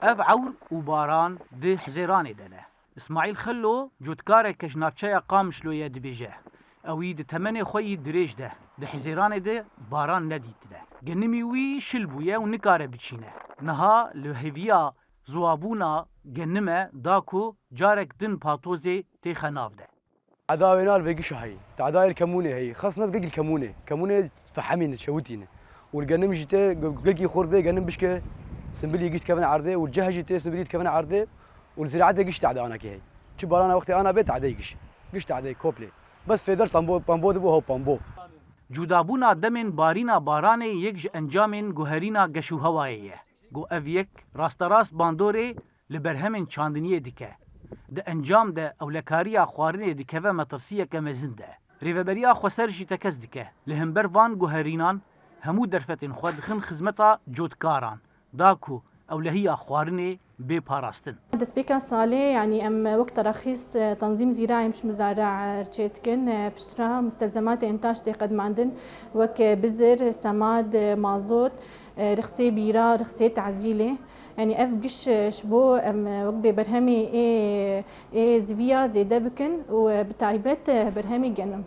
اف عور و باران ده حزیرانê de ne. İsmaîl Xello cotkarek ji navçeya Qamişloyê dibêje. Ew di temenê xwe yî dirêj de. Di hezêranê de baran nedîtine. Genimî wî şil bûye û nikare biçîne. Niha li hêviya ziwabûna genime da ku carek din patozê tê xenav de. عداوي نار في قش هاي تعداي الكمونة هي خاص ناس قل كمونة فحمين تشوتين والجنم جيته قلقي خورده جنم بشكه سنبلي قشت كمان عرضه والجهة جيته سنبلي كمان عرضه والزراعة قشت عدا أنا كي هي شو برانا وقت أنا بيت عداي قشت عداي كوبلي بس في درس بامبو دبو هو بامبو جودابونا دمên barîna baranê yek ji encamên guherîna geşûhewayê ye. Got ev yek rasterast bandorê li berhemên çandiniyê dike. Di encam de ewlekariya xwarinê dikeve metirsiyeke mezin de. Rêveberiya xweser jî tekez dike. Li hember van guherînan hemû derfetên xwe dixin xizmeta cotkaran. Da ku ewlehiya xwarinê bê parastin. دەستپێکا ساڵێ ینی ئەم وەک تەراخیص تەنظیم زیراعی مش مزارع رچێتکن پشترا مستلزمات ئینتاج تێقەدماندن وەک بزر سەماد مازۆت رخصێ بیرا رخصێ تعزیلێ ینی ئەف گشت بۆ ئەم وەک بێ بەرهەمی ئێ زڤیا زێدە بکن و بتایبەت بەرهەمی گەنم.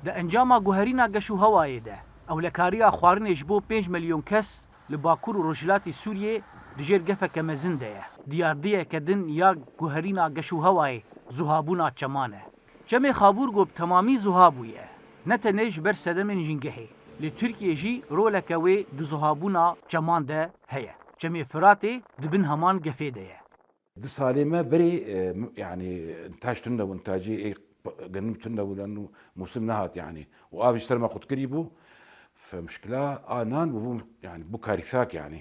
Di encama guherîna geşûhewayê de ewlekariya xwarinê ji bo 5 milyon kes li Bakur û Rojhilatê Sûriyê di jêr gefeke mezin de ye. Diyardiyeke din ya guherîna geşûhewayê zihabûna çeman e. Çemê Xabûr got bi temamî ziha bûye. Ne tenê ji ber sedemên jîngehê. Li Tirkiye jî roleke wê di zihabûna çeman de heye. Çemê Firatê dibin heman gefê de ye. دي صالمة بري يعني انتاج تندو وانتاجي قنم تندو لانه موسم نهات يعني وآف يشتري ما قد قريبو فمشكلة آنان يعني بو كارثات يعني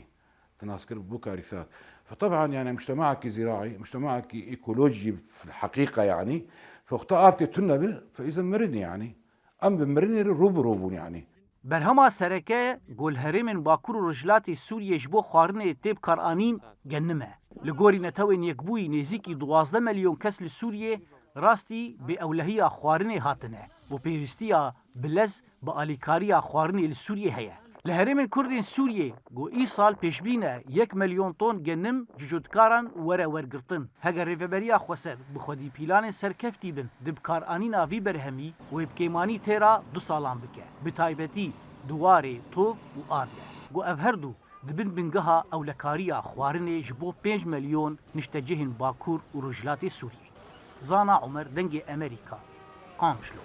تناسكر بو كارثات فطبعا يعني مجتمعك زراعي مجتمعك ايكولوجي في الحقيقة يعني فاختار آفتي تندو فإذا مرن يعني أم بمرن روبو يعني Berhema sereke golherêmên Bakur û Rojhilatê Sûriyê ji bo xwarinê tê bikaranîn genim e. Li gorî netewên yekbûyî nêzîkî 12 milyon kes li Sûriyê rastî bê ewlehiya xwarinê hatine û pêwistiya bilez bi alîkariya xwarinê li Sûriyê heye. Li herêmên Kurdên Sûriyê got îsal pêşbîne 1 milyon ton genim ji cotkaran were wergirtin. Heger rêveberiya xweser bi xwedîpîlanên serkeftî bin di bikaranîna vî berhemî û hêvkêmanî têra 2 salan bike. Bi taybetî duwarê tov û ar de. Got ev her du dibin bingeha ewlekariya xwarinê ji bo 5 milyon niştecihên Bakur û Rojhilatê Sûriyê. Zana Umer dengê Amerîka Qamişlo.